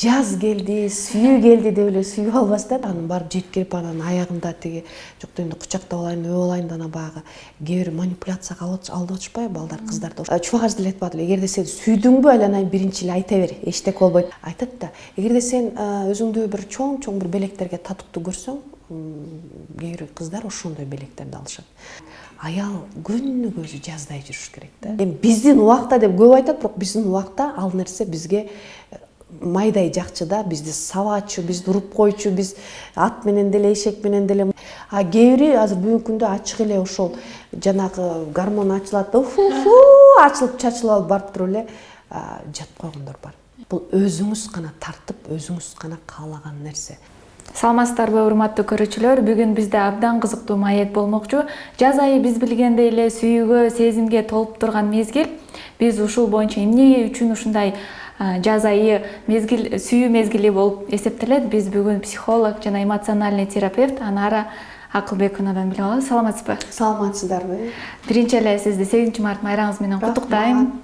жаз келди, сүйүү келди деп эле сүйүп албастан анан барып жеткирип анан аягында тиги жок енді кучактап алайын, өп алайын да баягы кээ бир манипуляцияга алып атышпайбы балдар, кыздарды. Чубак деле айтпады эле, эгерде сен сүйдүңбү, айланайын биринчи эле айта бер, эчтеке болбойт. Айтат да, эгерде сен өзүңдү бир чоң бир белектерге татыктуу көрсөң, кээ бир кыздар ошондой белектерди алышат. Аял күнү көзү жаздай жүрүш керек да. Эми биздин убакта деп көп айтат, бирок биздин убакта ал нерсе бизге майдай жакчы да, бизди сабачу, бизди уруп койчу, биз ат менен деле, эшек менен деле. А кээ бири азыр бүгүнкү күндө ачык эле ошол жанагы гормон ачылат да, ачылып чачылып алып барып туруп эле жатып койгондор бар. Бул өзүңүз гана тартып, өзүңүз гана каалаган нерсе. Саламатсыздарбы, урматтуу көрүүчүлөр? Бүгүн бизде абдан кызыктуу маек болмокчу. Жаз айы биз билгендей эле сүйүүгө, сезимге толуп турган мезгил. Биз ушул боюнча эмне үчүн ушундай жаз айы мезгил, сүйүү мезгили болуп эсептелет? Биз бүгүн психолог жана эмоциональный терапевт Анара Акылбековнадан билип алабыз. Саламатсызбы? Саламатсыздарбы? Биринчи эле сизди 8 март майрамыңыз менен куттуктайм.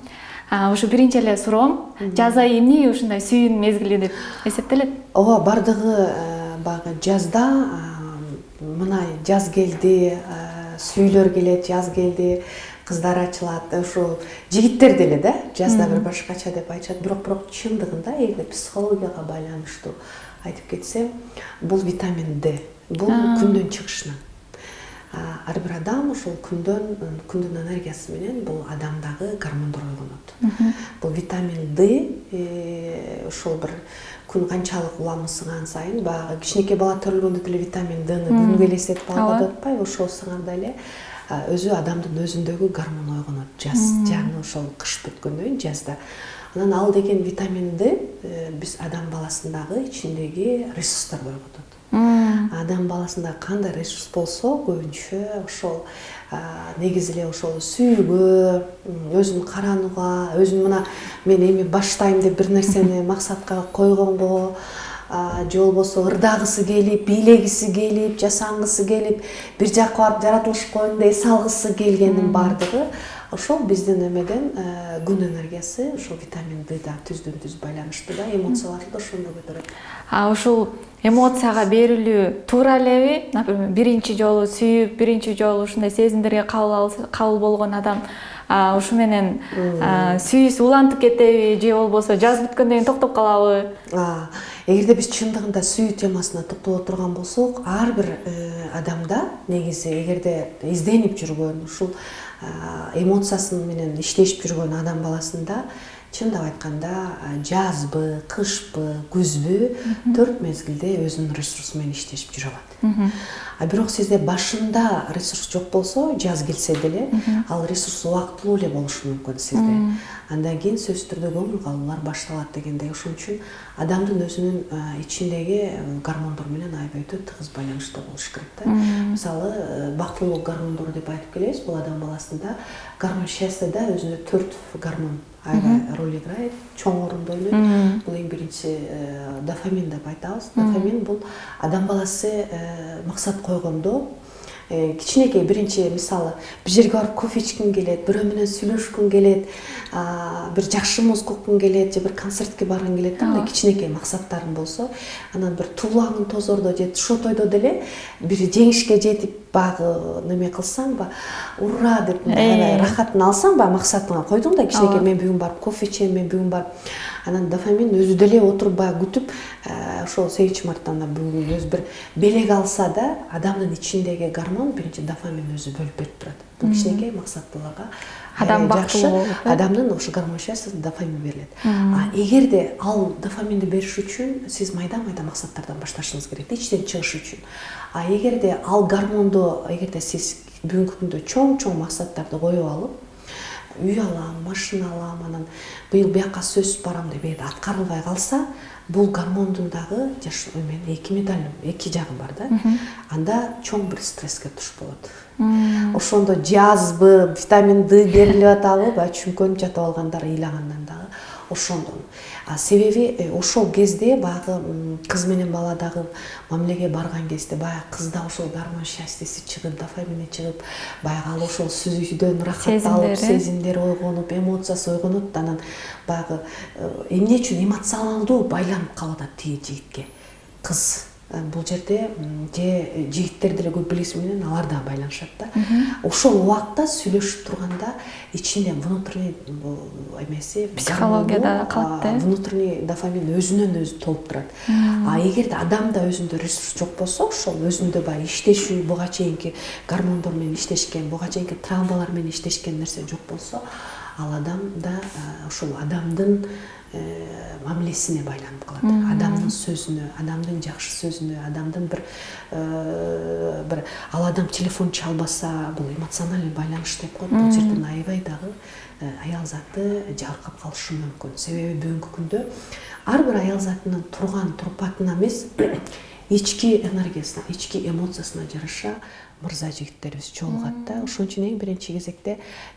Ушу биринчи эле суроом, жаз айы эмне ушундай сүйүүнүн мезгили деп эсептелет? Ооба, бардыгы баягы жазда мына жаз келди, сүйүүлөр келет, жаз келди, кыздар ачылат, ошо жигиттер деле да, жазда бир башкача деп айтышат. Бирок чындыгында эгерде психологияга байланыштуу айтып кетсем, бул витамин D, бул күндөн чыгышынан. Ар бир адам ошол күндүн энергиясы менен бул адамдагы гормондор ойгонот. Бул витамин D ошол бир күн канчалык уламысыган сайын, баягы кичинекей бала төрөлгөндө деле витамин Dны күнгө элестетип алып деп атпайбы, ошол сыңарда эле өзү адамдын өзүндөгү гормон ойгонот. Жаз жаңы ошол кыш бүткөндөн кийин жазда. Анан ал деген витамин D биз адам баласындагы ичиндеги ресурстарды ойготот. Адам баласында кандай ресурс болсо, көбүнчө ошол негизи эле ошол сүйүүгө, өзүн каранууга, өзүн мына мен эми баштайм деп бир нерсени максатка койгонго, же болбосо ырдагысы келип, бийлегиси келип, жасангысы келип, бир жакка барып жаратылыш коюнда эс алгысы келгендин бардыгы ошол биздин эмеден күн энергиясы, ошол витамин D да түздөн-түз байланыштуу да, эмоцияларды да ошондо көтөрөт. Ушул эмоцияга берилүү туура элеби? Например, биринчи жолу сүйүп, биринчи жолу ушундай сезимдерге кабыл болгон адам ушу менен сүйүүсү улантып кетеби, же болбосо жаз бүткөндөн кийин токтоп калабы? Эгерде биз чындыгында сүйүү темасына токтоло турган болсок, ар бир адамда негизи эгерде изденип жүргөн, ушул эмоциясы менен иштешип жүргөн адам баласында чындап айтканда жазбы, кышпы, күзбү 4 мезгилде өзүнүн ресурсу менен иштешип жүрө алат. Бирок сизде башында ресурс жок болсо, жаз келсе деле, ал ресурс убактылуу эле болушу мүмкүн сизде. Андан кийин сөзсүз түрдө көңүл калуулар башталат дегендей. Ошон үчүн адамдын өзүнүн ичиндеги гормондор менен аябай тыгыз байланыштуу болуш керек да. Мисалы, бактылуулук гормондору деп айтып келебиз, бул адам баласында гормон счастьеда өзүндө 4 гормон аябай роль играет, чоң орунду ойнойт. Бул эң биринчи дофамин деп айтабыз. Дофамин бул адам баласы максат койгондо кичинекей биринчи мисалы бир жерге барып кофе ичкиң келет, бирөө менен сүйлөшкүң келет, бир жакшы музыка уккуң келет, же бир концертке баргың келет, андай кичинекей максаттарың болсо, анан бир туулаңын тозордо же шо тойдо деле бир жеңишке жетип багы неме кылсаң ба, ура деп рахатын алсаң ба, максатыңа койдуң да, кичинекей мен бүгүн барып кофе ичем, мен бүгүн барып, анан дофамин өзү деле отуруп баягы күтүп, ошол 8 марттан бүгүн өзү бир белек алса да, адамдын ичиндеги гормон биринчи дофамин өзү бөлүп берип турат. Бул кичинекей максаттууларга адам жакшы, адамдын ошо гормон счастьеси дофамин берилет. Эгерде ал дофаминди бериш үчүн сиз майда-майда максаттардан башташыңыз керек, ичтен чыгыш үчүн. Эгерде ал гормондо, эгерде сиз бүгүнкү күндө чоң максаттарды коюп алып, үй алам, машина алам, анан быйыл бияка сөз барам деп аткарылбай калса, бул гормондун дагы эки медаль, эки жагы бар да. Анда чоң бир стресске туш болот. Ошондо жазбы, витамин D берилип атабы, чүнкөнүп жатып алгандар ыйлагандан дагы ошондон. Себеби ошол кезде баягы кыз менен бала дагы мамилеге барган кезде баягы кызда ошол гормон счастьеси чыгып, дофамини чыгып, баягы ал ошол сүйүүдөн рахат алып, сезимдери ойгонуп, эмоциясы ойгонот, анан баягы эмне үчүн эмоционалдуу байланып калып атат тиги жигитке. Кыз бул жерде же жигиттерди эле көп билесиң менен алар да байланышат да. Ошол убакта сүйлөшүп турганда ичинде внутренний эмеси, психологияда калат да. Внутренний дофамин өзүнөн өзү толуп турат. Эгерде адамда өзүндө ресурс жок болсо, ошол өзүндө баягы иштешүү, буга чейинки гормондор менен иштешкен, буга чейинки травмалар менен иштешкен нерсе жок болсо, ал адамда ошол адамдын мамилесине байланып калат. Адамдын сөзүнө, адамдын жакшы сөзүнө, адамдын бир ал адам телефон чалбаса, бул эмоциональный байланыш деп коет. Бул жерден аябай дагы аял заты жабыркап калышы мүмкүн. Себеби бүгүнкү күндө ар бир аял затынын турган турпатына эмес, ички энергиясына, ички эмоциясына жараша мырза жигиттерибиз чогулгат да. Ошон үчүн эң биринчи кезекте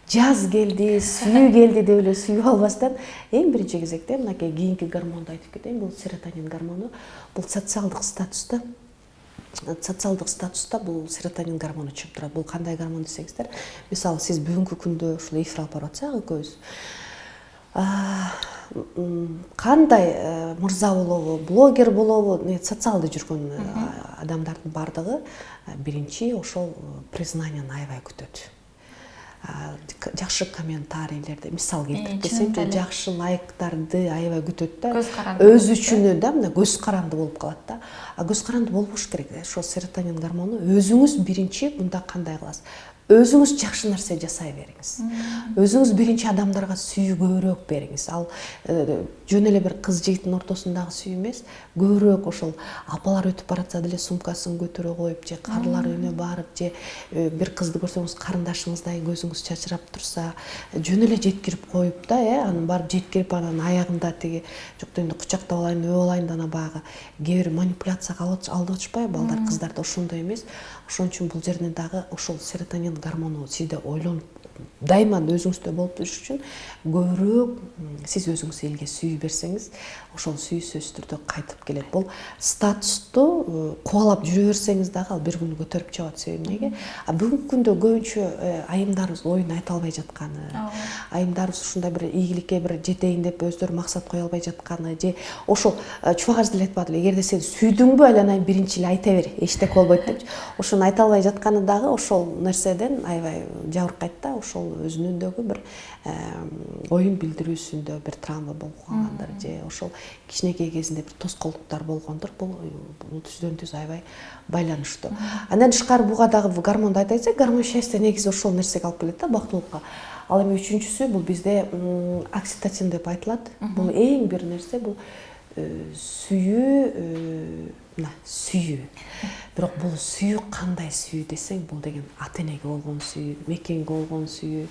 жаз келди, сүйүү келди деп эле сүйүп албастан, эң биринчи кезекте мынакей кийинки гормонду айтып кетейин. Бул серотонин гормону. Бул социалдык статуста бул серотонин гормону чыгып турат. Бул кандай гормон десеңиздер, мисалы сиз бүгүнкү күндө ушул эфир алып барып атсак экөөбүз, кандай мырза болобу, блогер болобу, социалды жүргөн адамдардын бардыгы биринчи ошол признанияны аябай күтөт. Жакшы комментарийлерди мисал келтирип десем, жакшы лайктарды аябай күтөт да. Өзү үчүн да мына көз каранды болуп калат да. Көз каранды болбош керек. Ошол серотонин гормону өзүңүз биринчи мында кандай кыласыз? Өзүңүз жакшы нерсе жасай бериңиз. Өзүңүз биринчи адамдарга сүйүү көбүрөөк бериңиз. Ал жөн эле бир кыз жигиттин ортосундагы сүйүү эмес, көбүрөөк ошол апалар өтүп баратса деле сумкасын көтөрө коюп, же карылар үйүнө барып, же бир кызды көрсөңүз карындашыңыздай көзүңүз чачырап турса, жөн эле жеткирип коюп да, анан барып жеткирип анан аягында тиги жок дегенде кучактап алайын, өп алайын да баягы кээ бир манипуляцияга алып атышпайбы? Балдар, кыздарда ошондой эмес. Ошон үчүн бул жерден дагы ошол серотонин гормону сизде ойлонуп дайыма өзүңүздө болуп туруш үчүн көбүрөөк сиз өзүңүз элге сүйүү берсеңиз, ошол сүйүү сөзсүз түрдө кайтып келет. Бул статусту кубалап жүрө берсеңиз дагы ал бир күнү көтөрүп чыгат. Себеби эмнеге? Бүгүнкү күндө көбүнчө айымдарыбыз оюн айта албай жатканы, айымдарыбыз ушундай бир ийгиликке бир жетейин деп өздөрү максат кое албай жатканы, же ошол чубагаж деле айтпадылы, эгерде сен сүйдүңбү, айланайын биринчи эле айта бер, эчтеке болбойт депчи. Ошону айта албай жатканы дагы ошол нерседен аябай жабыркайт да. Ошол өзүнүндөгү бир оюн билдирүүсүндө бир травма болуп калгандыр, же ошол кичинекей кезинде бир тоскоолдуктар болгондур. Бул түздөн түз аябай байланыштуу. Андан тышкары буга дагы гормонду айта кетсек, гормон счастья негизи ошол нерсеге алып келет да, бактылыкка. Ал эми үчүнчүсү бул бизде окситоцин деп айтылат. Бул эң бир нерсе, бул сүйүү, сүйүү. Бирок бул сүйүү кандай сүйүү десең, бул деген ата энеге болгон сүйүү, мекенге болгон сүйүү,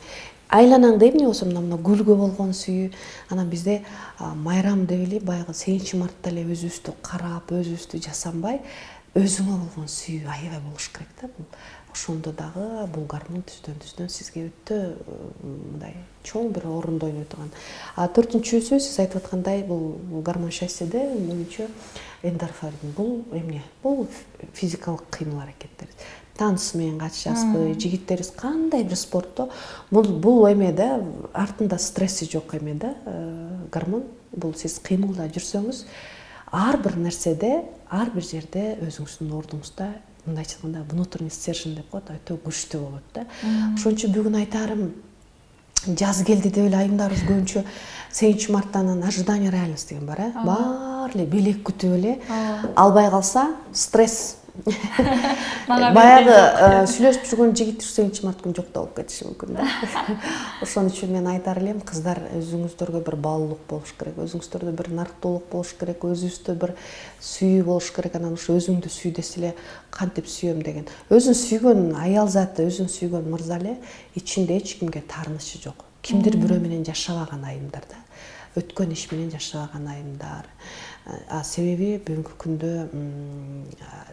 айланаңда эмне болсо мына гүлгө болгон сүйүү. Анан бизде майрам деп эле баягы 8-мартта эле өзүбүздү карап, өзүбүздү жасанбай, өзүңө болгон сүйүү аябай болуш керек да. Ошондо дагы бул гормон түздөн сизге өтө мындай чоң бир орунду ойной турган. Төртүнчүсү сиз айтып аткандай, бул гормон счастьеде менимче эндорфин. Бул эмне? Бул физикалык кыймыл аракеттер. Таныс менен катышасызбы, жигиттерибиз кандай бир спортто бул эме да, артында стресси жок эме да, гормон. Бул сиз кыймылда жүрсөңүз, ар бир нерседе, ар бир жерде өзүңүздүн ордуңузда, мындайча айтканда внутренний стержень деп коет, өтө күчтүү болот да. Ошон үчүн бүгүн айтарым, жаз келди деп эле айымдарыбыз көбүнчө 7-марттан ожидание реальности деген бар, баары эле белек күтүп эле, албай калса стресс. Баягы сүйлөшүп жүргөн жигит 7-март күнү жок болуп кетиши мүмкүн да. Ошон үчүн мен айтар элем, кыздар өзүңүздөргө бир баалуулук болуш керек, өзүңүздөрдө бир нарктуулук болуш керек, өзүңүздө бир сүйүү болуш керек. Анан ошо өзүңдү сүй десе эле кантип сүйөм деген. Өзүн сүйгөн аял заты, өзүн сүйгөн мырза эле ичинде эч кимге таарынышы жок. Кимдир бирөө менен жашабаган айымдар да. Өткөн иш менен жашабаган айымдар. Себеби бүгүнкү күндө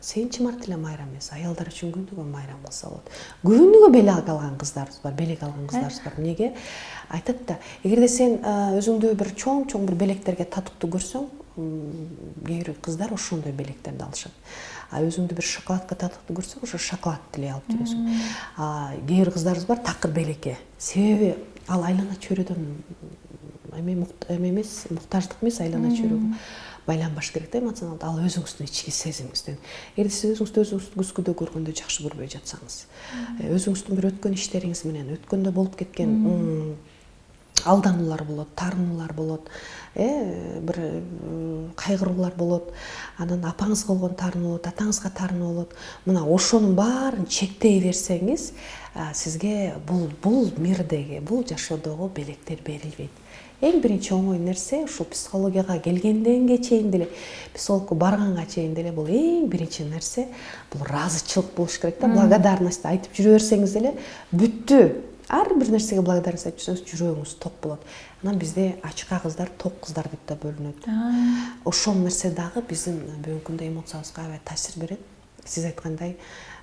сегизинчи март эле майрам эмес, аялдар үчүн күндүгө майрам кылса болот. Күнүгө белек алган кыздарыбыз бар. Эмнеге? Айтат да, эгерде сен өзүңдү бир чоң бир белектерге татыктуу көрсөң, кээ бир кыздар ошондой белектерди алышат. Өзүңдү бир шоколадка татыктуу көрсөң, ошо шоколад эле алып жүрөсүң. Кээ бир кыздарыбыз бар такыр белекке. Себеби ал айлана чөйрөдөн муктаждык эмес, айлана чөйрөгө байланбаш керек да эмоционалдуу. Ал өзүңүздүн ички сезимиңизден. Эгерде сиз өзүңүздү күзгүдө көргөндө жакшы көрбөй жатсаңыз, өзүңүздүн бир өткөн иштериңиз менен, өткөндө болуп кеткен алдануулар болот, таарынуулар болот, бир кайгыруулар болот, анан апаңызга болгон таарынуу болот, атаңызга таарынуу болот. Мына ошонун баарын чектей берсеңиз, сизге бул мирдеги, бул жашоодогу белектер берилбейт. Эң биринчи оңой нерсе ушул психологияга келгенден чейин деле, психологко барганга чейин деле бул эң биринчи нерсе бул ыраазычылык болуш керек да. Благодарность айтып жүрө берсеңиз деле бүттү. Ар бир нерсеге благодарность айтып жүрсөңүз жүрөгүңүз ток болот. Анан бизде ачка кыздар, ток кыздар деп да бөлүнөт. Ошол нерсе дагы биздин бүгүнкү күндө эмоциябызга аябай таасир берет. Сиз айткандай,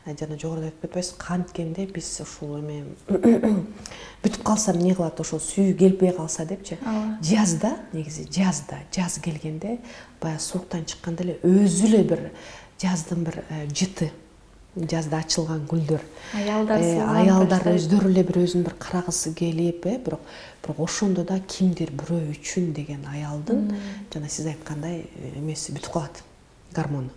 жана жогоруда айтып кетпейсизби, канткенде биз ушул бүтүп калса эмне кылат, ошол сүйүү келбей калса депчи. Жазда, негизи жаз келгенде, баягы сууктан чыкканда эле өзү эле бир жаздын бир жыты, жазда ачылган гүлдөр. Аялдар өздөрү эле бир өзүн бир карагысы келип, бирок ошондо да кимдир бирөө үчүн деген аялдын, жана сиз айткандай эмеси бүтүп калат, гормону.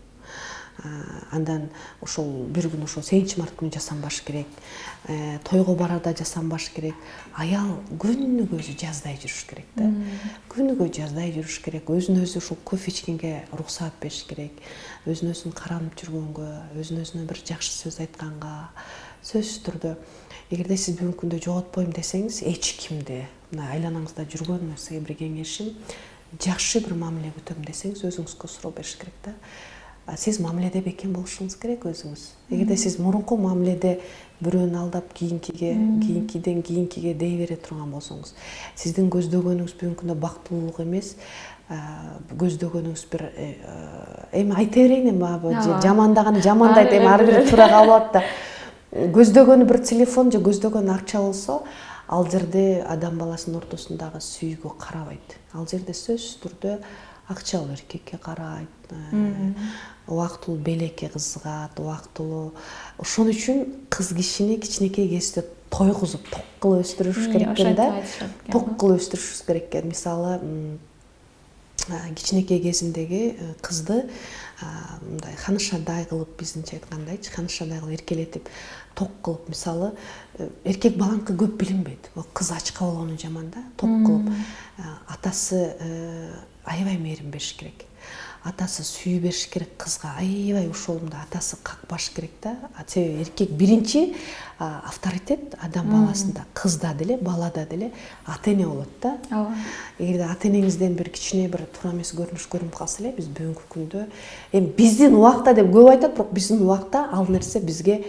Андан ошол бир күн ошол 8 март күнү жасанбаш керек, тойго барарда жасанбаш керек. Аял күнүгө өзү жаздай жүрүш керек да. Күнүгө жаздай жүрүш керек. Өзүн өзү ушул кофе ичкенге уруксаат бериш керек. Өзүн өзүн каранып жүргөнгө, өзүн өзүнө бир жакшы сөз айтканга, сөзсүз түрдө эгерде сиз бүгүнкү күндө жоготпойм десеңиз, эч кимди, мына айланаңызда жүргөн нерсеге бир кеңешим, жакшы бир мамиле күтөм десеңиз, өзүңүзгө суроо бериш керек да. Сиз мамиледе бекем болушуңуз керек өзүңүз. Эгерде сиз мурунку мамиледе бирөөнү алдап кийинкиден кийинкиге дей бере турган болсоңуз, сиздин көздөгөнүңүз бүгүнкү күндө бактылуулук эмес, көздөгөнүңүз бир эми айта берейин, эми жамандаганы жамандайт, эми ар бири туура кабыл да. Көздөгөнү бир телефон же көздөгөнү акча болсо, ал жерде адам баласынын ортосундагы сүйүүгө карабайт. Ал жерде сөзсүз түрдө акчалуу эркекке карайт, убактылуу белекке кызыгат, убактылуу. Ошон үчүн кыз кишини кичинекей кезинде тойгузуп, ток кылып өстүрүш керек экен да. Ток кылып өстүрүшүбүз керек экен. Мисалы, кичинекей кезиндеги кызды мындай ханышадай кылып, биздинче айткандайчы, ханышадай кылып эркелетип, ток кылып, мисалы, эркек баланыкы көп билинбейт. Кыз ачка болгону жаман да, ток кылып. Атасы аябай мээрим бериш керек. Атасы сүйүү бериш керек кызга, аябай ошолунда атасы какпаш керек да. Себеби эркек биринчи авторитет адам баласында, кызда деле, балада деле ата-эне болот да. Эгерде ата-энеңизден бир кичине бир туура эмес көрүнүш көрүнүп калса эле, биз бүгүнкү күндө эми биздин убакта деп көп айтат, бирок биздин убакта ал нерсе бизге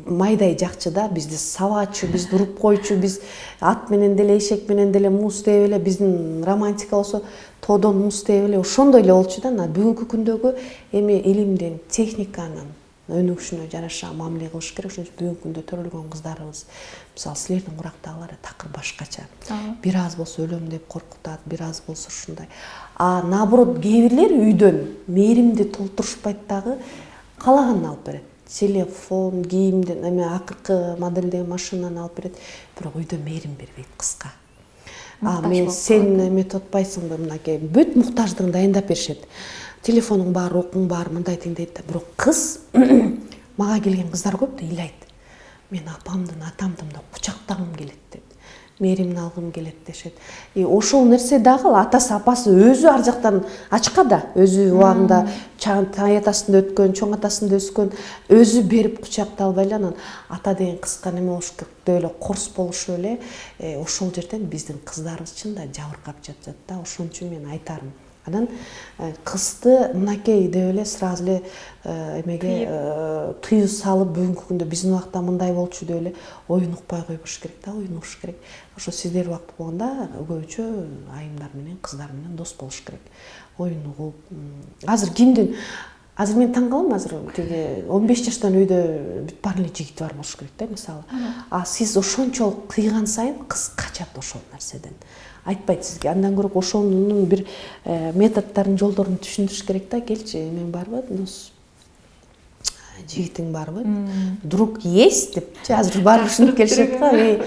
майдай жакчы да, бизди сабачу, бизди уруп койчу, биз ат менен деле, эшек менен деле муз тээп эле, биздин романтика болсо тоодон муз тээп эле, ошондой эле болчу да. Бүгүнкү күндөгү эми илимдин, техниканын өнүгүшүнө жараша мамиле кылыш керек. Ошон үчүн бүгүнкү күндө төрөлгөн кыздарыбыз, мисалы силердин курактагылар такыр башкача. Бир аз болсо өлөм деп коркутат, бир аз болсо ушундай. Наоборот, кээ бирлер үйдөн мээримди толтурушпайт дагы, каалаганын алып берет. Телефон, кийимден, эме акыркы модельдеги машинаны алып берет, бирок үйдө мээрим бербейт кызга. Мен сен эметип атпайсыңбы, мынакей бүт муктаждыгын дайындап беришет. Телефонуң бар, окуң бар, мындай дейт да. Бирок кыз, мага келген кыздар көп да, ыйлайт. Мен апамдын, атамдын да кучактагым келет деп. Мээримин алгым келет дешет. Ошол нерсе дагы атасы, апасы өзү ар жактан ачка да, өзү убагында тай атасында өткөн, чоң атасында өскөн, өзү берип кучактай албай эле, анан ата деген кызга неме болуш керек деп эле корс болушуп эле, ошол жерден биздин кыздарыбыз чын да жабыркап жатат да. Ошон үчүн мен айтарым, Анан кызды мынакей деп эле сразу эле эмеге тыюу салып бүгүнкү күндө биздин убакта мындай болчу деп эле оюн укпай койбош керек да, оюн угуш керек. Ошо сиздер убакыт болгондо көбүнчө айымдар менен кыздар менен дос болуш керек. Оюн угуп, азыр мен таң калам, азыр тиги 15 жаштан өйдө бүт бар эле жигит бар болуш керек да, мисалы. А сиз ошончолук кыйган сайын кыз качат ошол нерседен. Айтпайт сизге. Андан көрөк ошонун бир методдорун, жолдорун түшүндүрүш керек да. Келчи, мен барбы, жигитиң барбы? Друг есть деп. Азыр барып ушинтип келишет го.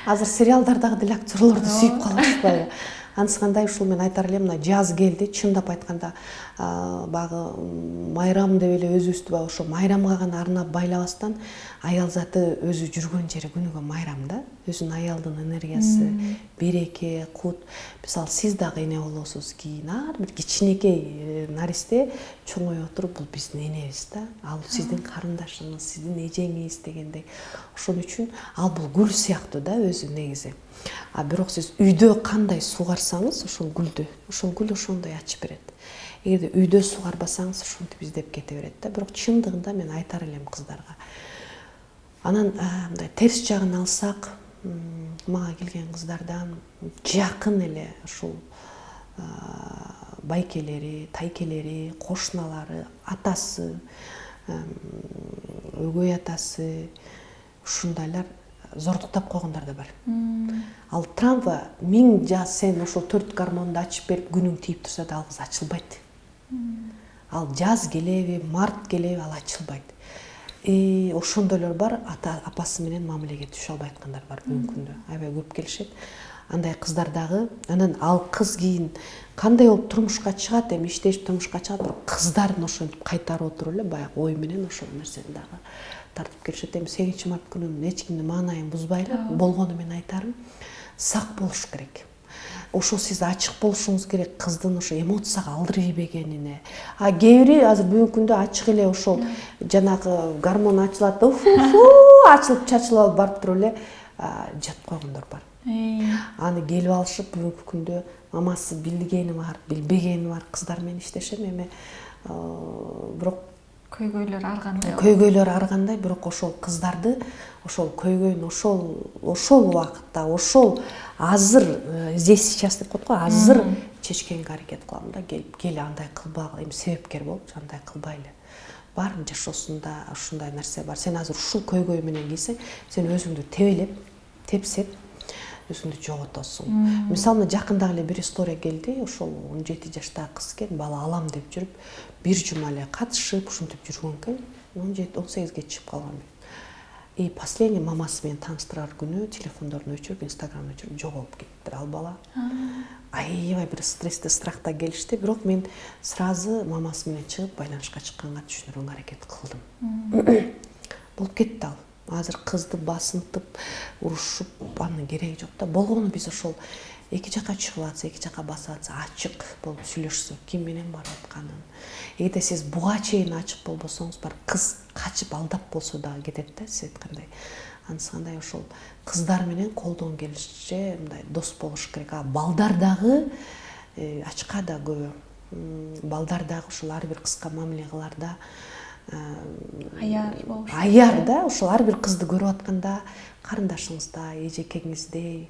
Азыр сериалдардагы деле актерлорду сүйүп калышпайбы? Анысыкандай ушул мен айтар элем, мына жаз келди, чындап айтканда багы майрам деп эле өзүбүздү багы ошо майрамга гана арнап байлабастан аял заты өзү жүргөн жери күнүгө майрам да, өзүнүн аялдын энергиясы, береке, кут. Мисалы сиз дагы эне болосуз, кийин ар бир кичинекей наристе чоңоюп отуруп, бул биздин энебиз да, ал сиздин карындашыңыз, сиздин эжеңиз дегендей. Ошон үчүн ал бул гүл сыяктуу да өзү негизи. А бирок сиз үйдө кандай сугарсаңыз, ошол гүлдү, ошол гүл ошондой ачып берет. Эгерде үйдө сугарбасаңыз, ошентип издеп кете берет да. Бирок чындыгында мен айтар элем кыздарга. Анан мындай терс жагын алсак, мага келген кыздардан жакын эле ушул байкелери, тайкелери, кошуналары, атасы, өгөй атасы, ушундайлар зордуктап койгондар да бар. Ал травма 1000 жаз сен ошол 4 гормонду ачып берип күнүң тийип турса да ал кыз ачылбайт. Ал жаз келеби, март келеби, ал ачылбайт. Ошондойлор бар, апасы менен мамилеге түшө албай аткандар бар бүгүнкү күндө. Аябай көп келишет. Андай кыздар дагы, анан ал кыз кийин кандай болуп турмушка чыгат, эми иштешип турмушка чыгат, бирок кыздарын ошентип кайтарып отуруп эле баягы ой менен ошол нерсени дагы тартып келишет. Эми 8 март күнүн эч кимдин маанайын бузбай эле болгону мен айтарым, сак болуш керек. Ошо сиз ачык болушуңуз керек кыздын ошо эмоцияга алдыр ийбегенине. А кээ бири азыр бүгүнкү күндө ачык эле ошол жанагы гормон ачылат, ачылып чачылып алып барып туруп эле жатып койгондор бар. Аны келип алышып бүгүнкү күндө мамасы билгени бар, билбегени бар кыздар менен иштешем. Эми бирок көйгөйлөр аргандай, бирок ошол кыздарды ошол көйгөйүн ошол убакытта, ошол азыр здесь сейчас деп коет го, азыр чечкенге аракет кылам да. Кел андай кылбагыла, эми себепкер болупчу андай кылбайлы. Баардын жашоосунда ушундай нерсе бар. Сен азыр ушул көйгөй менен кийсең, сен өзүңдү тебелеп, тепсеп өзүңдү жоготосуң. Мисалы жакында эле бир история келди. Ошол 17 жаштагы кыз экен, бала алам деп жүрүп, бир жума эле катышып, ушинтип жүргөн экен. 17-18ге чыгып калган. И последний мамасы менен тааныштырар күнү телефондорун өчүрүп, инстаграмын өчүрүп жоголуп кетиптир ал бала. Аябай бир стрессте, страхта келишти. Бирок мен сразу мамасы менен чыгып байланышка чыкканга түшүндүрүүгө аракет кылдым. Болуп кетти ал. Азыр кызды басынтып, урушуп, анын кереги жок да. Болгону биз ошол эки жака чыгып атса, эки жака басып атса, ачык болуп сүйлөшсөк, ким менен барып атканын. Эгерде сиз буга чейин ачык болбосоңуз, бар кыз качып алдап болсо да кетет да, сиз айткандай. Анысыкандай ошол кыздар менен колдон келишинче мындай дос болуш керек. А балдар дагы ачка да көбү. Балдар дагы ошол ар бир кызга мамиле кыларда аяр да, ошол ар бир кызды көрүп атканда карындашыңыздай, эжекеңиздей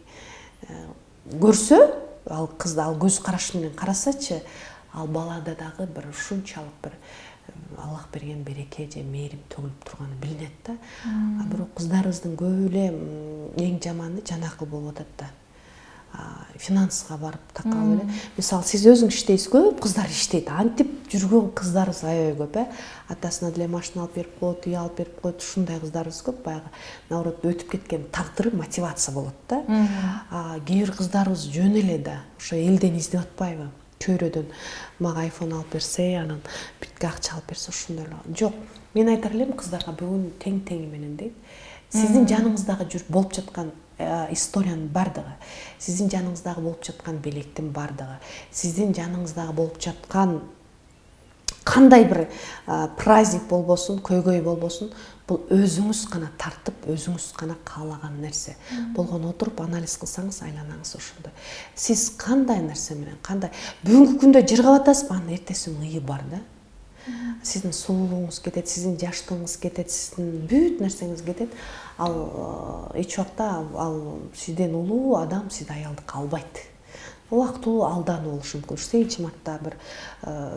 көрсө, ал кызды ал көз карашы менен карасачы, ал балада дагы бир ушунчалык бир Аллах берген береке же мээрим төгүлүп турганы билинет да. А бирок кыздарыбыздын көп эле эң жаманы жанакы болуп атат да. Финансыга барып такалып эле. Мисалы сиз өзүңүз иштейсиз, көп кыздар иштейт. Антип жүргөн кыздарыбыз аябай көп, атасына деле машина алып берип коет, үй алып берип коет, ушундай кыздарыбыз көп. Баягы наоборот өтүп кеткен тагдыры мотивация болот да. Кээ бир кыздарыбыз жөн эле да, ошо элден издеп атпайбы? Чөйрөдөн мага айфон алып берсе, анан бүткө акча алып берсе, ошондой жок. Мен айтар элем кыздарга бүгүн тең менен дейт. Сиздин жаныңыздагы жүрүп болуп жаткан историянын бардыгы, сиздин жаныңыздагы болуп жаткан белектин бардыгы, сиздин жаныңыздагы болуп жаткан кандай бир праздник болбосун, көйгөй болбосун, бул өзүңүз гана тартып, өзүңүз гана каалаган нерсе. Болгону отуруп анализ кылсаңыз, айланаңыз ошондой. Сиз кандай нерсе менен, кандай бүгүнкү күндө жыргап атасызбы, анын эртесинин ыйы бар да. Сиздин сулуулугуңуз кетет, сиздин жаштыгыңыз кетет, сиздин бүт нерсеңиз кетет. Ал эч убакта ал сизден улуу адам сизди аялдыкка албайт. Убактылуу алдануу болушу мүмкүн. 8 мартта бир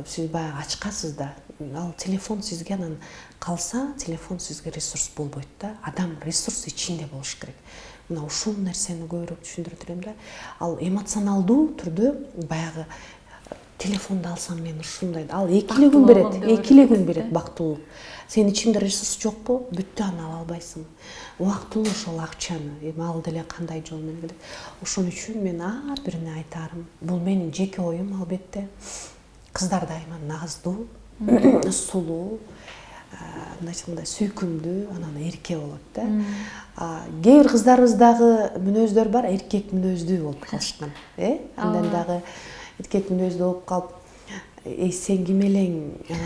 сиз баягы ачкансыз да, ал телефон сизге анан калса, телефон сизге ресурс болбойт да. Адам ресурс ичинде болуш керек. Мына ушул нерсени көбүрөөк түшүндүрүп элем да. Ал эмоционалдуу түрдө баягы телефонду алсам мен ушундай, ал экилигин берет, экилигин берет бактылуулук. Сенин ичиңде ресурс жокпу, бүттү, аны ала албайсың. Убактылуу ошол акчаны, ал деле кандай жол менен келет. Ошон үчүн мен ар бирине айтарым, бул менин жеке оюм албетте. Кыздар дайыма наздуу, сулуу, мындай сүйкүмдүү, анан эрке болот да. Кээ бир кыздарыбыз дагы мүнөздөр бар, эркек мүнөздүү болуп калышкан, андан дагы эркек мүнөздүү болуп калып, сен ким элең,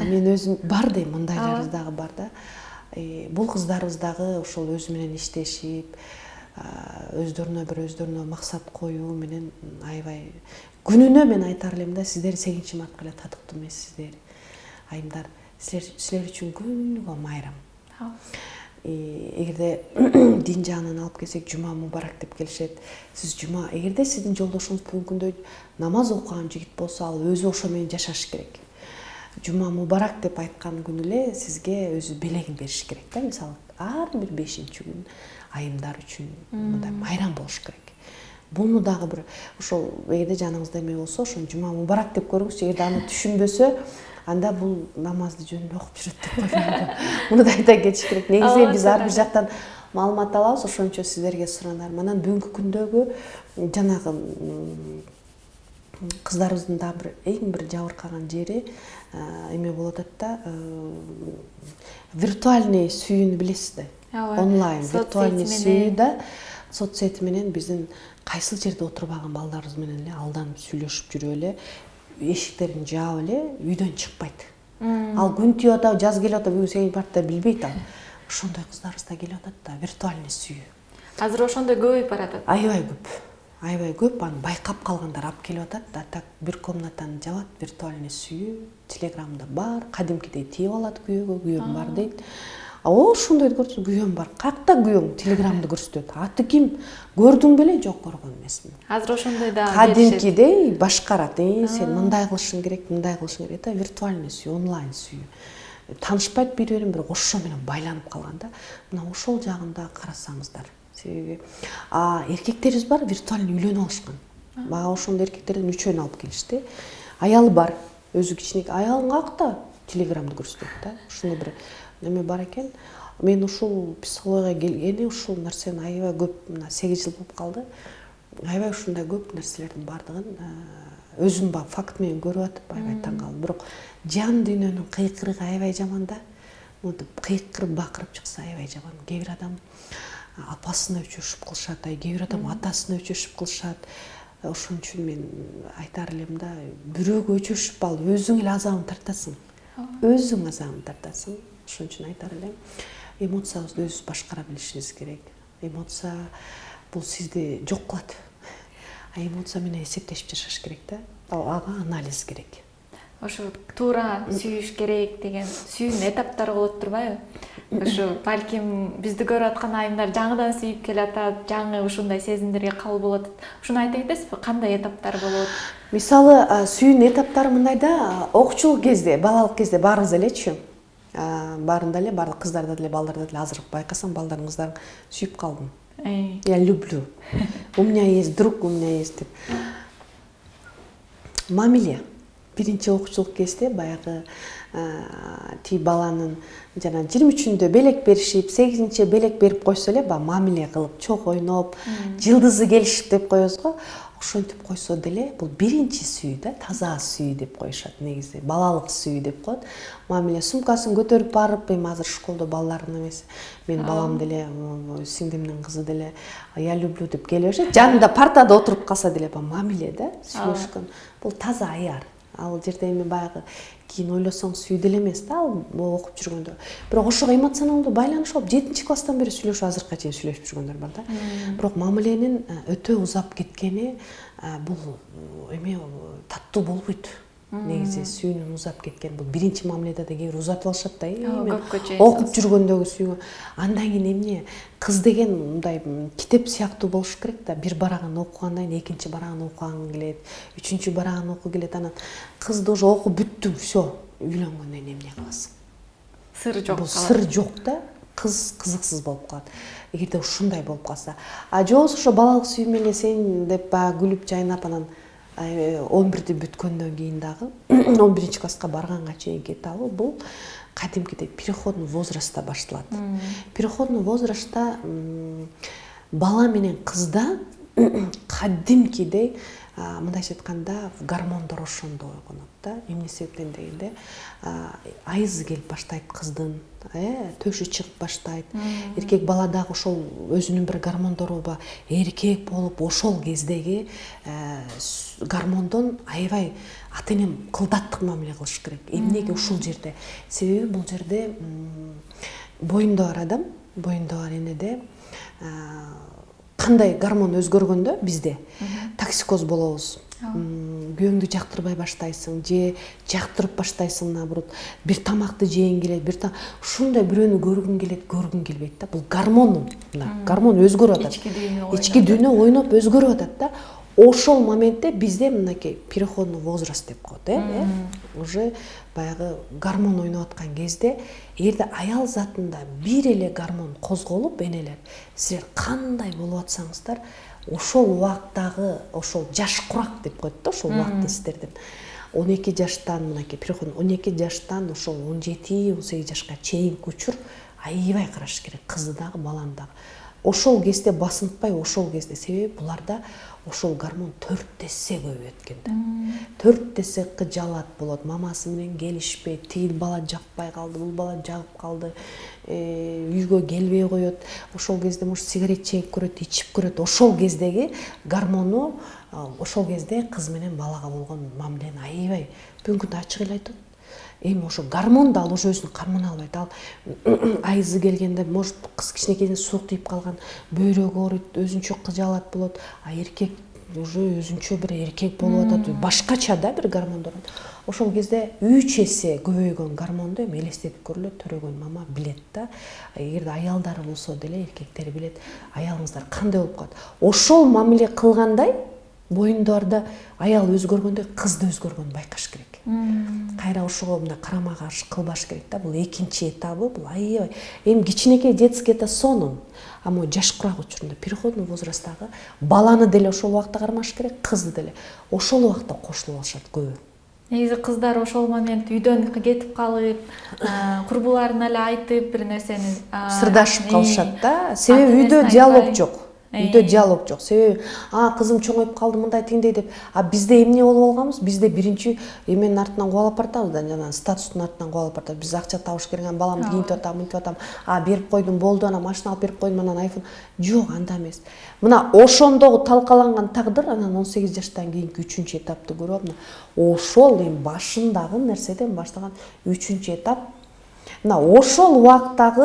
мен өзүм бар дейм, мындайларыбыз дагы бар да. Бул кыздарыбыз дагы ошол өзү менен иштешип, өздөрүнө максат коюу менен аябай күнүнө мен айтар элем да, сиздер 8 мартка эле татыктуу эмессиздер. Айымдар, силер үчүн күнүгө майрам. Эгерде дин жагынан алып келсек, жума мубарак деп келишет. Сиз жума, эгерде сиздин жолдошуңуз бүгүнкү күндө намаз окуган жигит болсо, ал өзү ошо менен жашаш керек. Жума мубарак деп айткан күнү эле сизге өзү белегин бериш керек да. Мисалы, ар бир 5-күн айымдар үчүн мындай майрам болуш керек. Буну дагы бир ошол эгерде жаныңызда эме болсо, ошо жума мубарак деп көрүңүзчү. Эгерде аны түшүнбөсө, анда бул намазды жөнүндө окуп жүрөт деп койгон. Муну да айта кетиш керек. Негизи биз ар бир жактан маалымат алабыз, ошончо сиздерге суранарым. Анан бүгүнкү күндөгү жанагы кыздарыбыздын да эң бир жабыркаган жери эме болуп атат да, виртуальный сүйүүнү билесиз да. Онлайн виртуальный сүйүү да, соцсети менен биздин кайсыл жерде отурбаган балдарыбыз менен эле алданып сүйлөшүп жүрүп эле, эшиктерин жаап эле үйдөн чыкпайт. Ал күн тийип атабы, жаз келип атабы, бүгүн 8 марта билбейт ал. Ошондой кыздарыбыз да келип атат да, виртуальный сүйүү. Азыр ошондой көбөйүп баратат. Аябай көп, аны байкап калгандар алып келип атат да, так бир комнатаны жабат, виртуальный сүйүү, телеграмда бар, кадимкидей тийип алат күйөөгө, күйөөм бар дейт. Ошондойду көрсөтөт, күйөөм бар. Каякта күйөөң телеграмды көрсөтөт. Аты ким? Көрдүң беле? Жок, көргөн эмесмин. Азыр ошондой да кадимкидей башкарат. Сен мындай кылышың керек, мындай кылышың керек. Это виртуальный сүйүү, онлайн сүйүү. Таанышпайт бири-бирин, бирок ошо менен байланып калган да. Мына ошол жагында карасаңыздар. Себеби эркектерибиз бар, виртуальный үйлөнүп алышкан. Мага ошондой эркектерден 3-өн алып келишти. Аялы бар, өзү кичине, аялың каякта? Телеграмды көрсөтөт да. Ушуну бир неме бар экен. Мен ушул психологияга келгени ушул нерсени аябай көп, мына 8 жыл болуп калды. Аябай ушундай көп нерселердин бардыгын өзүм баг факт менен көрүп атып аябай таң калдым. Бирок жан дүйнөнүн кыйкырыгы аябай жаман да. Мынтип кыйкырып бакырып чыкса аябай жаман. Кээ бир адам апасына өчөшүп кылышат, кээ бир адам атасына өчөшүп кылышат. Ошон үчүн мен айтар элем да, бирөөгө өчөшүп ал, өзүң эле азабын тартасың. Өзүң азабын тартасың. Ошон үчүн айтар элем, эмоциябызды өзүбүз башкара билишибиз керек. Эмоция бул сизди жок кылат. Эмоция менен эсептешип жашаш керек да. Ага анализ керек. Ошо туура сүйүш керек деген сүйүүнүн этаптары болот турбайбы? Ошо балким бизди көрүп аткан айымдар жаңыдан сүйүп келатат, жаңы ушундай сезимдерге кабыл болот. Ушуну айта кетесизби? Кандай этаптар болот? Мисалы, сүйүүнүн этаптары мындай да, окуучулук кезде, балалык кезде баарыбыз элечү. Баарында эле, баардык кыздарда деле, балдарда деле азыр байкасаң, балдардың кыздарын сүйүп калдым. Я люблю. У меня есть друг, у меня есть деп. Мамиле. Биринчи окуучулук кезде баягы ти баланын жана 23-үндө белек беришип, 8-нче белек берип койсо эле, мамиле кылып, чок ойноп, жылдызы келишип деп коебуз го. Ошентип койсо деле, бул биринчи сүйүү да, таза сүйүү деп коюшат негизи. Балалык сүйүү деп коет. Мамиле сумкасын көтөрүп барып, эми азыр школдо балдардын эмеси, мен балам деле, сиңдимдин кызы деле, я люблю деп келе беришет. Жанында партада отуруп калса деле, мамиле да, сүйлөшкөн. Бул таза аяр. Ал жерде эми баягы кийин ойлосоң сүйдү эле эмес да ал окуп жүргөндө. Бирок ошого эмоционалдуу байланыш болуп 7-класстан бери сүйлөшүп азыркыга чейин сүйлөшүп жүргөндөр бар да. Бирок мамиленин өтө узап кеткени бул эме таттуу болбойт. Негизи сүйүүнүн узап кеткен бул биринчи мамиледе да кээ бир узатып алышат да. Окуп жүргөндөгү сүйүү. Андан кийин эмне кыз деген мындай китеп сыяктуу болуш керек да. Бир барагын окугандан кийин экинчи барагын окугың келет, үчүнчү барагын окугу келет. Анан кызды уже окуп бүттүң, всё, үйлөнгөндөн кийин эмне кыласың? Сыр жок. Бул сыр жок да. Кыз кызыксыз болуп калат. Эгерде ушундай болуп калса, же болбосо ошо балалык сүйүү менен сен деп баягы күлүп жайнап анан 11-ти бүткөндөн кийин дагы 11-класска барганга чейинки этабы бул кадимкидей переходный возрастта башталат. Переходный возрастта бала менен кызда кадимкидей мындайча айтканда гормондор ошондо ойгонот да. Эмне себептен дегенде айызы келип баштайт кыздын, төшү чыгып баштайт. Эркек бала дагы ошол өзүнүн бир гормондору бар. Эркек болуп ошол кездеги гормондон аябай ата-энем кылдаттык мамиле кылыш керек. Эмнеге ушул жерде? Себеби бул жерде боюнда бар адам, боюнда бар энеде кандай гормон өзгөргөндө бизде токсикоз болобуз. Күйөөңдү жактырбай баштайсың, же жактырып баштайсың, наоборот, бир тамакты жегиң келет, ушундай бирөөнү көргүң келет, көргүң келбейт да. Бул гормон, гормон өзгөрүп атат. Ички дүйнө ойноп өзгөрүп атат да. Ошол моментте бизде мынакей переходный возраст деп коет, уже баягы гормон ойноп аткан кезде, эгерде аял затында бир эле гормон козголуп, энелер, силер кандай болуп атсаңыздар, ошол убактагы, ошол жаш курак деп коет да, ошол убакты сиздердин 12 жаштан мынакей переходный 12 жаштан ошол 17-18 жашка чейинки учур аябай караш керек, кызды дагы, баланы дагы. Ошол кезде басынтпай, ошол кезде, себеби буларда ошол гормон 4 эсе көбөйөт экен да. 4 эсе кыжалат болот, мамасы менен келишпейт, тигил бала жакпай калды, бул бала жагып калды, үйгө келбей коет. Ошол кезде может сигарет чегип көрөт, ичип көрөт. Ошол кездеги гормону, ошол кезде кыз менен балага болгон мамилени аябай бүгүнкү күндө ачык эле айтат. Эми ошо гормон да ал уже өзүн кармана албайт. Ал айызы келгенде, может, кыз кичинекейден суук тийип калган, бөйрөгү ооруйт, өзүнчө кыжалат болот, а эркек уже өзүнчө бир эркек болуп атат, башкача да бир гормондор. Ошол кезде 3 эсе көбөйгөн гормонду эми элестетип көрүлөт, төрөгөн мама билет да. Эгерде аялдары болсо деле, эркектери билет, аялыңыздар кандай болуп калат. Ошол мамиле кылгандай боюндарда аял өзгөргөндө кыз да өзгөргөнүн байкаш керек. Кайра ошого мындай карама каршы кылбаш керек да. Бул экинчи этабы, бул аябай. Эми кичинекей детский это сонун. А могу жаш курак учурунда переходный возрасттагы баланы деле ошол убакта кармаш керек, кызды деле ошол убакта кошулуп алышат көбү. Негизи кыздар ошол момент үйдөн кетип калып, курбуларына эле айтып бир нерсени сырдашып калышат да. Себеби үйдө диалог жок. Үйдө диалог жок. Себеби кызым чоңоюп калды мындай тиңдей деп. Бизде эмне болуп алганбыз? Бизде биринчи эменин артынан кубалап баратабыз да, жана статустун артынан кубалап баратабыз. Биз акча табыш керек, баламды кийинтип атам, мынтип атам. Берип койдум, болду, анан машина алып берип койдум, анан айфон. Жок, анда эмес. Мына ошондогу талкаланган тагдыр анан 18 жаштан кийинки 3-чү этапты көрүп алып, ошол эми башындагы нерседен баштаган 3-чү этап. Мына ошол убактагы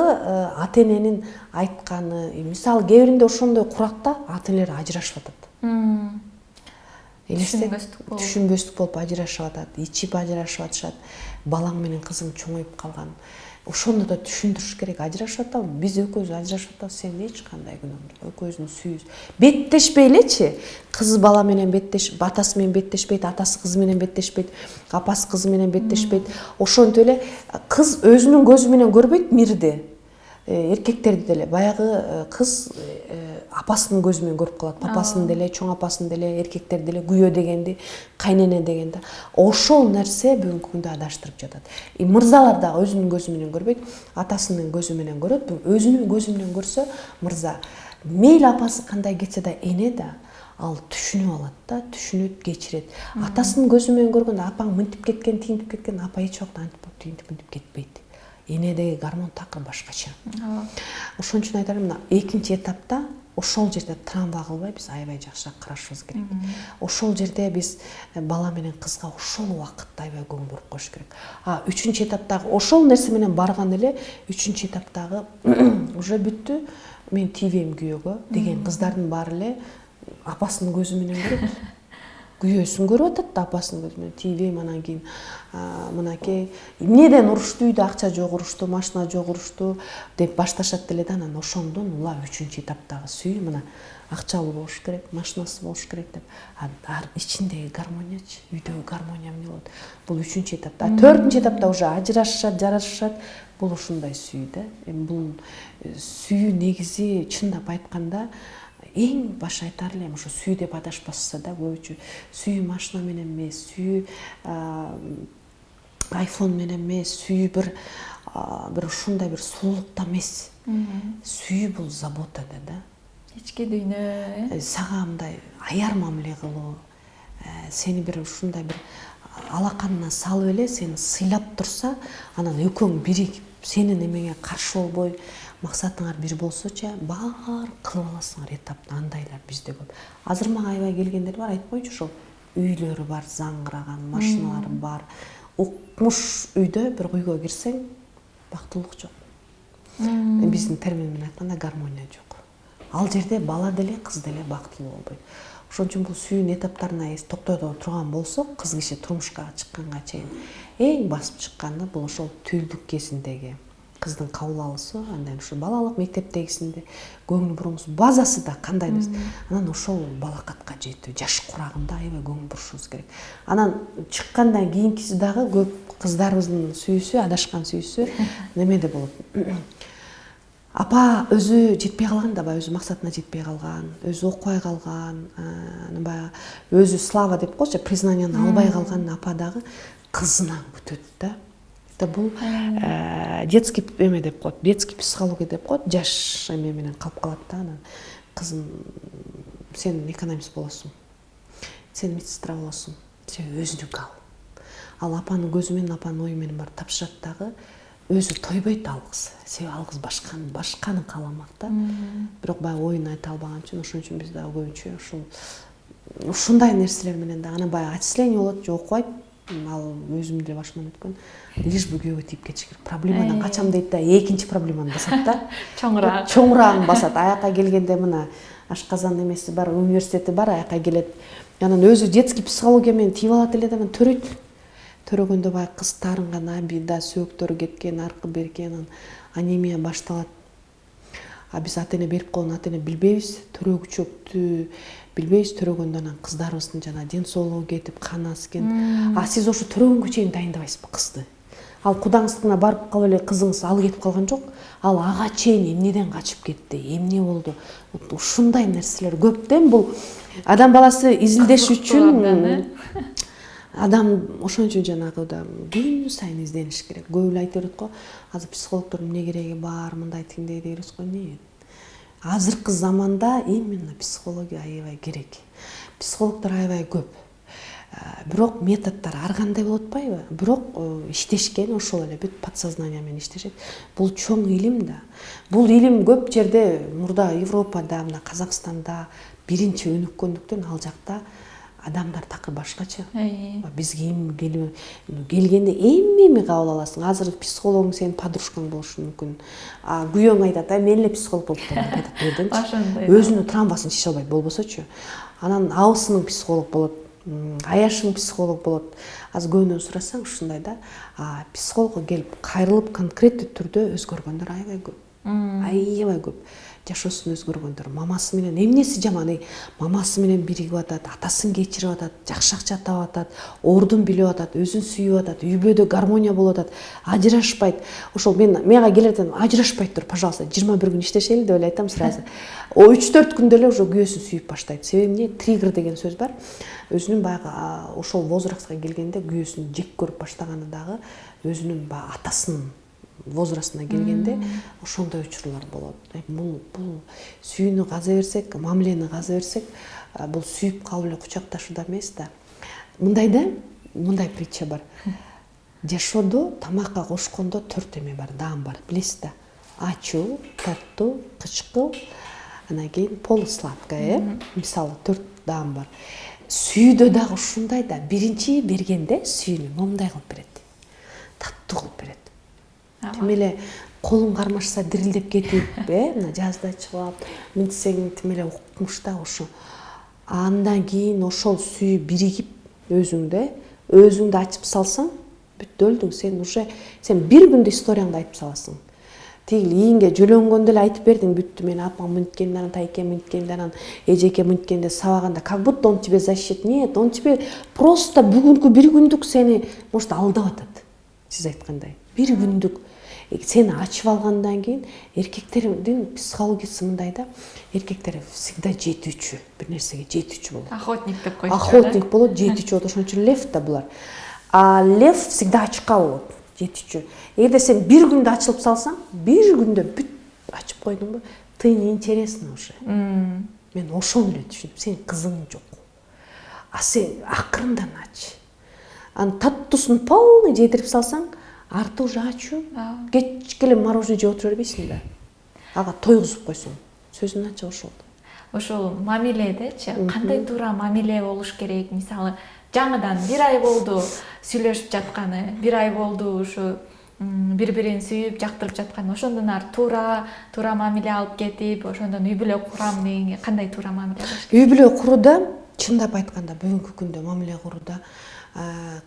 ата-эненин айтканы, мисалы кээ биринде ошондой куракта ата-энелер ажырашып атат. Түшүнбөстүк болуп ажырашып атат, ичип ажырашып атышат. Балаң менен кызың чоңоюп калган. Ошондо да түшүндүрүш керек. Ажырашып атабыз, биз экөөбүз ажырашып атабыз, сен эч кандай күнөөң жок. Экөөбүздүн сүйүүбүз. Беттешпей элечи. Кыз бала менен беттешпейт, атасы менен беттешпейт, атасы кызы менен беттешпейт, апасы кызы менен беттешпейт. Ошентип эле кыз өзүнүн көзү менен көрбөйт мирди. Эркектерди деле баягы кыз апасынын көзү менен көрүп калат. Папасын деле, чоң апасын деле, эркектер деле күйөө дегенди, кайнене дегенди. Ошол нерсе бүгүнкү күндө адаштырып жатат. Мырзалар да өзүнүн көзү менен көрбөйт, атасынын көзү менен көрөт. Өзүнүн көзү менен көрсө, мырза мейли апасы кандай кетсе да эне да ал түшүнүп алат да, түшүнөт, кечирет. Атасынын көзү менен көргөндө апаң мынтип кеткен, тигинтип кеткен, апа эч убакта антип тигинтип кетпейт. энедеги гормон такыр башкача. Ошон үчүн айтарым, мына экинчи этапта ошол жерде травма кылбай биз аябай жакшыраак карашыбыз керек. Ошол жерде биз бала менен кызга ошол убакытта аябай көңүл буруп коюш керек. Үчүнчү этаптагы ошол нерсе менен барган эле үчүнчү этаптагы уже бүттү, мен тийбейм күйөөгө деген кыздардын баары эле апасынын көзү менен көрөт. Күйөөсүн көрүп атат да апасынын көзү менен тийбейм, анан кийин мынакей эмнеден урушту, үйдө акча жок урушту, машина жок урушту деп башташат деле да, анан ошондон улам үчүнчү этаптагы сүйүү мына акчалуу болуш керек, машинасы болуш керек деп. Ичиндеги гармониячы, үйдөгү гармония эмне болот? Бул үчүнчү этапта. Төртүнчү этапта уже ажырашышат, жарашышат. Бул ушундай сүйүү да. Бул сүйүү негизи чындап айтканда эң баш айтар элем ошо сүйүү деп адашпашса да, көбүчө сүйүү машина менен эмес, сүйүү айфон менен эмес, сүйүү бир ушундай бир сулуулукта эмес. Сүйүү бул забота да. Ички дүйнө, сага мындай аяр мамиле кылуу, сени бир ушундай бир алаканына салып эле сени сыйлап турса, анан экөөң биригип, сенин эмеңе каршы болбой, максатыңар бир болсочу, баарын кылып аласыңар этапта. Андайлар бизде көп. Азыр мага аябай келгендер бар, айтпойчу, ошол үйлөрү бар, заңгыраган, машиналары бар. Укмуш үйдө бир үйгө кирсең, бактылык жок. Биздин термин менен айтканда гармония жок. Ал жерде бала деле, кыз деле бактылуу болбойт. Ошон үчүн бул сүйүүнүн этаптарына токтой турган болсок, кыз киши турмушка чыкканга чейин эң басып чыкканы бул ошол түйүлдүк кезиндеги кыздын кабыл алуусу, андан ошо балалык мектептегисинде көңүл буруңуз базасы да кандай эмес. Анан ошол балакатка жетүү, жаш курагында аябай көңүл бурушубуз керек. Анан чыккандан кийинкиси дагы көп кыздарыбыздын сүйүүсү, адашкан сүйүүсү немеде болот. Апа өзү жетпей калган да, баягы өзү максатына жетпей калган, өзү окубай калган, баягы өзү слава деп коечу, признанияны албай калган апа дагы кызынан күтөт да. Бул детский эме деп коет, детский психология деп коет, жаш эме менен калып калат да. Анан кызым, сен экономист болосуң, сен медсестра болосуң, сен өзүнүкү ал. Ал апанын көзү менен, апанын ою менен барып тапшырат дагы, өзү тойбойт алгыз. Себеби алгыз башканы кааламак да. Бирок баягы оюн айта албаган үчүн, ошон үчүн биз дагы көбүнчө ушундай нерселер менен да. Анан баягы отчисление болот, же окубайт. Ал өзүм деле башыман өткөн. Лишь бы күйөөгө тийип кетиш керек. Проблемадан качам дейт да, экинчи проблеманы басат да. Чоңураагын басат. Аякка келгенде мына ашказан эмеси бар, университети бар, аякка келет. Анан өзү детский психология менен тийип алат эле да, төрөйт. Төрөгөндө баягы кыз таарынган, абийда сөөктөрү кеткен, аркы берген, анемия башталат. Биз ата эне берип койгон, ата эне билбейбиз, төрөгүчөктү билбейбиз. Төрөгөндө анан кыздарыбыздын жана ден соолугу кетип, каны аскен. Сиз ошо төрөгөнгө чейин дайындабайсызбы кызды? Ал кудаңыздыкына барып калып эле кызыңыз ал кетип калган жок. Ал ага чейин эмнеден качып кетти, эмне болду? Ушундай нерселер көп да. Бул адам баласы изилдеш үчүн адам ошон үчүн жанагы да күн сайын издениш керек. Көп эле айтып берет го, азыр психологдордун эмне кереги бар, мындай тиңдей дейбиз го. Эмне? Азыркы заманда именно психология аябай керек. Психологдор аябай көп. Бирок методдор ар кандай болуп атпайбы? Бирок иштешкен ошол эле бүт подсознание менен иштешет. Бул чоң илим да. Бул илим көп жерде мурда Европада, мына Казакстанда биринчи өнүккөндүктөн ал жакта адамдар такыр башкача. Бизге келгенде эми кабыл аласың. Азыр психологуң сенин подружкаң болушу мүмкүн. Күйөөң айтат, мен эле психолог болуп калдым. Өзүнүн травмасын чече албайт болбосочу. Анан абысының психолог болот, аяшың психолог болот. Азыр көбүнөн сурасаң ушундай да, психологко келип кайрылып конкреттүү түрдө өзгөргөндөр аябай көп. Аябай көп. Жашоосун өзгөргөндөр, мамасы менен эмнеси жаман, мамасы менен биригип атат, атасын кечирип атат, жакшы акча таап атат, ордун билип атат, өзүн сүйүп атат, үй бүлөдө гармония болуп атат, ажырашпайт. Ошол мага келерден ажырашпайт тур, пожалуйста, 21 күн иштешели деп эле айтам сразу. 3-4 күндө эле уже күйөөсүн сүйүп баштайт. Себеби эмне? Триггер деген сөз бар. Өзүнүн баягы ошол возрастка келгенде күйөөсүн жек көрүп баштаганы дагы өзүнүн баягы атасынын возрастына келгенде ошондой учурлар болот. Бул сүйүүнү каза берсек, мамилени каза берсек, бул сүйүп калып эле кучакташууда эмес да. Мындай притча бар. жашоодо тамакка кошкондо 4 эме бар, даам бар, билесиз да. Ачуу, таттуу, кычкыл, анан кийин полусладкое, мисалы 4 даам бар. Сүйдө дагы ушундай да, биринчи бергенде сүйүнү момундай кылып берет. Таттуу кылып берет. Тим эле колуң кармашса дирилдеп кетип, мына жазда чыгып, мынтсең тим эле укмушта ошо. Андан кийин ошол сүй биригип өзүңдү ачып салсаң, бүттү өлдүң. Сен бир күндө историяңды айтып саласың. Тигил ийинге жөлөнгөндө эле айтып бердиң, бүттү, мен апам мынткенде, анан тайкем мынткенде, анан эжеке мынткенде сабаганда, как будто он тебе защит. Нет, он тебе просто бүгүнкү бир күндүк сени может алдап атат. Сиз айткандай. Бир күндүк сени ачып алгандан кийин эркектердин психологиясы мындай да, эркектер всегда жетүүчү, бир нерсеге жетүүчү болот. Охотник деп коюшат. Охотник болот, жетүүчү болот. Ошон үчүн лев да булар. А лев всегда ачыкка болот, жетүүчү. Эгерде сен бир күндө ачылып салсаң, бир күндө бүт ачып койдуңбу, ты неинтересна уже. Мен ошону эле түшүндүм. Сен кызың жок. А сен акырындан ач. Анан таттуусун полный жетирип салсаң, арты уже ачуу. Кечке эле мороженое жеп отура бербейсиң да. Ага тойгузуп койсоң, сөзүн ачык ошол. Ошол мамиледечи кандай туура мамиле болуш керек? Мисалы, жаңыдан 1 ай болду сүйлөшүп жатканы, 1 ай болду ушу бири-бирин сүйүп, жактырып жатканы, ошондон ары туура мамиле алып кетип, ошондон үй бүлө курам дегенге кандай туура мамиле болуш керек? Үй бүлө курууда, чындап айтканда, бүгүнкү күндө мамиле курууда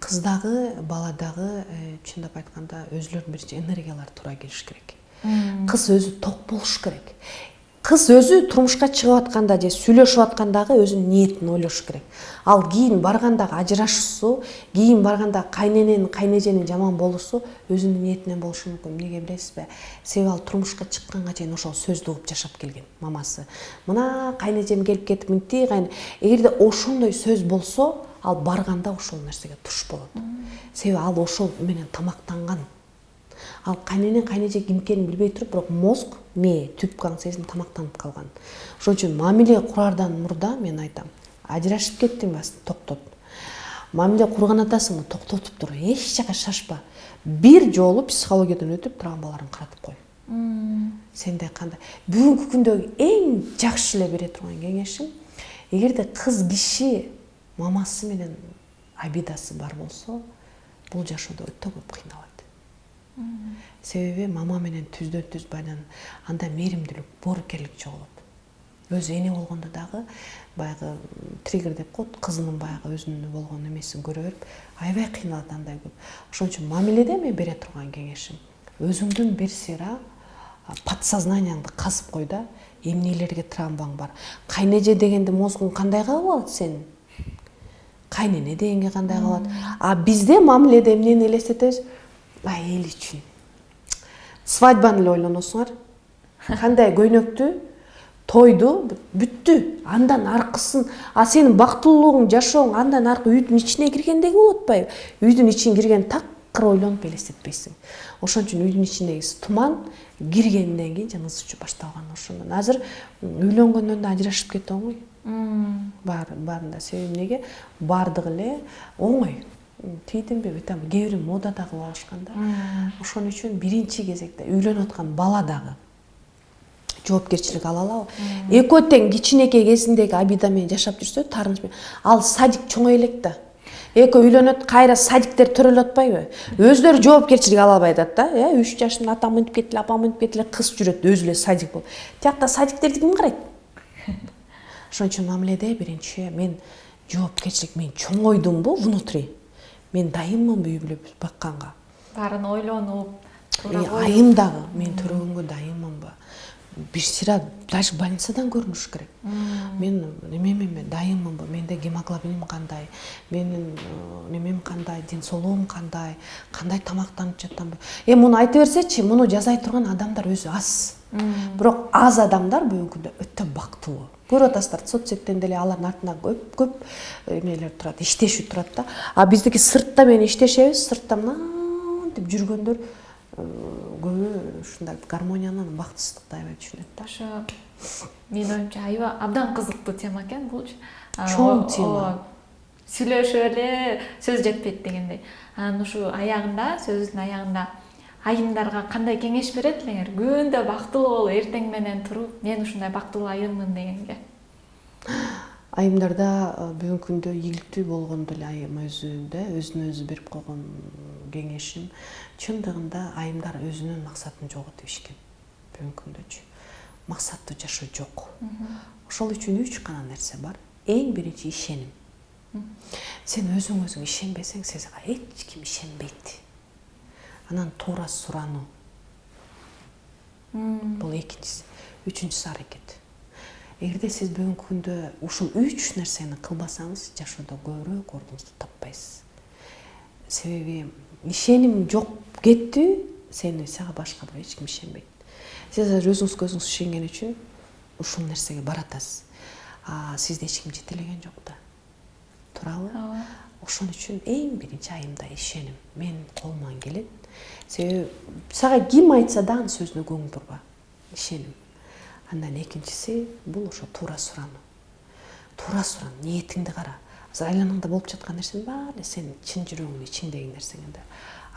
кыздагы, баладагы чындап айтканда өзүлөрүнүн биринчи энергиялары туура келиш керек. Кыз өзү ток болуш керек. Кыз өзү турмушка чыгып атканда же сүйлөшүп аткандагы өзүнүн ниетин ойлош керек. Ал кийин баргандагы ажырашуусу, кийин барганда кайнененин, кайнеженин жаман болуусу өзүнүн ниетинен болушу мүмкүн. Эмнеге билесизби? Себеби ал турмушка чыкканга чейин ошол сөздү угуп жашап келген мамасы. Мына кайнежем келип кетип мынти, эгерде ошондой сөз болсо, ал барганда ошол нерсеге туш болот. Себеби ал ошол менен тамактанган. Ал кайненен, кайнеже ким экенин билбей туруп, бирок мозг, мээ, түпкаң сезим тамактанып калган. Ошон үчүн мамиле курардан мурда мен айтам, ажырашып кеттиң ба, токтот. Мамиле курган атасыңбы, токтотуп тур, эч жака шашпа. Бир жолу психологиядан өтүп, травмаларын каратып кой. Сенде кандай? Бүгүнкү күндөгү эң жакшы эле бере турган кеңешим, эгерде кыз киши мамасы менен обидасы бар болсо, бул жашоодо өтө көп кыйналат. Себеби мама менен түздөн-түз байланып, анда мээримдүүлүк, боорукерлик жоголот. Өзү эне болгондо дагы баягы триггер деп коет, кызынын баягы өзүнүн болгон эмесин көрө берип, аябай кыйналат андай көп. Ошон үчүн мамиледе мен бере турган кеңешим, өзүңдүн бир сыйра подсознанияңды казып кой да, эмнелерге травмаң бар. Кайнеже дегенде мозгуң кандай калып алат сенин? Кайнене дегенге кандай калат? А бизде мамиледе эмнени элестетебиз? Эл үчүн. Свадьбаны эле ойлоносуңар. Кандай көйнөктү, тойду, бүттү. Андан аркысын, а сенин бактылуулугуң, жашооң андан аркы үйдүн ичине киргендеги болот атпайбы? Үйдүн ичине кирген такыр ойлонуп элестетпейсиң. Ошон үчүн үйдүн ичиндеги туман киргенден кийин жана ызы чуу башталган. Ошондон азыр үйлөнгөндөн да ажырашып кетип оңой. Баарында себеби эмнеге? Бардыгы эле оңой. Тийдимби, бетем кээ бири модада кылып алышканда. Ошон үчүн биринчи кезекте үйлөнүп аткан бала дагы жоопкерчилик ала алабы? Экөө тең кичинекей кезиндеги обида менен жашап жүрсө, таарынч менен, ал садик чоңой элек да. Экөө үйлөнөт, кайра садиктер төрөлүп атпайбы? Өздөрү жоопкерчилик ала албай атат да. 3 жашында атам мынтип кетти, апам мынтип кетти, кыз жүрөт, өзү эле садик болуп. Тиякта садиктерди ким карайт? Ошон үчүн мамиледе биринчи мен жоопкерчилик, мен чоңойдумбу внутри. Мен дайынмынбы үй бүлө бакканга? Баарын ойлонуп, айым дагы, мен төрөгөнгө дайынмынбы? Бир сыйра даже больницадан көрүнүш керек. Мен немеме дайынмынбы? Менде гемоглобиним кандай? Менин немем кандай? Ден соолугум кандай? Кандай тамактанып жатамбы? Муну айта берсечи, муну жазай турган адамдар өзү аз. Бирок аз адамдар бүгүнкү күндө өтө бактылуу. Көрүп атасыздар, соцсеттен деле алардын артында көп эмелер турат, иштешүү турат да. А биздики сыртта менен иштешебиз, сыртта мынтип жүргөндөр көбү ушундай гармониянын бактысыздыкты аябай түшүнөт да. Ошо менин оюмча аябай абдан кызыктуу тема экен булчу. Чоң тема. сүйлөшүп эле сөз жетпейт дегендей. Анан ушу аягында, сөзүбүздүн аягында айымдарга кандай кеңеш берет элеңер? Күндө бактылуу болуп, эртең менен туруп, мен ушундай бактылуу айыммын дегенге. Айымдарда бүгүнкү күндө ийгиликтүү болгондо эле айым өзүндө өзүнө өзү берип койгон кеңешим чындыгында айымдар өзүнүн максатын жоготуп ишкен. Бүгүнкү күндөчү максаттуу жашоо жок. Ошол үчүн 3 гана нерсе бар. Эң биринчи ишеним. Сен өзүң ишенбесең, сага эч ким ишенбейт. Анан туура сурануу. Бул экинчиси. Үчүнчүсү аракет. Эгерде сиз бүгүнкү күндө ушул 3 нерсени кылбасаңыз, жашоодо көбүрөөк ордуңузду таппайсыз. Себеби ишеним жок кетти, сага башка бир эч ким ишенбейт. Сиз өзүңүзгө өзүңүз ишенген үчүн ушул нерсеге баратасыз. Сизди эч ким жетелеген жок да. Туурабы? Ошон үчүн эң биринчи айымда ишеним. Мен колуман келет. Себеби сага ким айтса дагы сөзүнө көңүл бурба. Ишеним. Андан экинчиси бул ошо туура сурануу. Туура суран, ниетиңди кара. Айланаңда болуп жаткан нерсенин баары сен чын жүрөгүңдүн ичиндеги нерсеңде.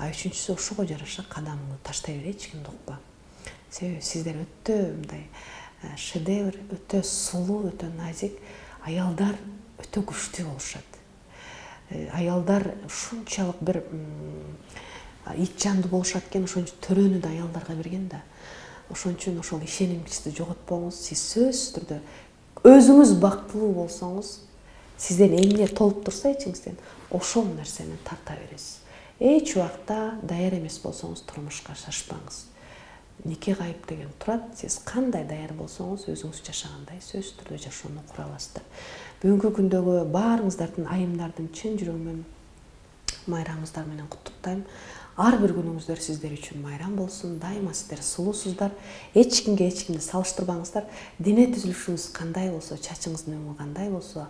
Үчүнчүсү ошого жараша кадамыңды таштай бер, эч кимди укпа. Себеби сиздер өтө мындай шедевр, өтө сулуу, өтө назик, аялдар өтө күчтүү болушат. Аялдар ушунчалык бир ит жандуу болушат экен, ошон үчүн төрөнү да аялдарга берген да. Ошон үчүн ошол ишенимчизди жоготпоңуз. Сиз сөзсүз түрдө өзүңүз бактылуу болсоңуз, сизден эмне толуп турса ичиңизден, ошол нерсени тарта бересиз. Эч убакта даяр эмес болсоңуз турмушка шашпаңыз. Нике кайып деген турат. Сиз кандай даяр болсоңуз, өзүңүз жашагандай сөзсүз түрдө жашоону кура аласыздар. Бүгүнкү күндөгү баарыңыздардын айымдардын чын жүрөгүмөн майрамыңыздар менен куттуктайм. Ар бир күнүңүздөр сиздер үчүн майрам болсун. Дайыма сиздер сулуусуздар. Эч кимди салыштырбаңыздар. Дене түзүлүшүңүз кандай болсо, чачыңыздын өңү кандай болсо,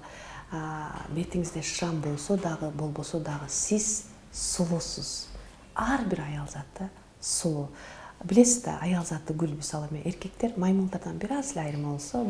бетиңизде шрам болсо дагы, болбосо дагы сиз сулуусуз. Ар бир аял заты сулуу. Билесиз да, аял заты гүл, мисалы эркектер маймылдардан бир аз эле айырма болсо,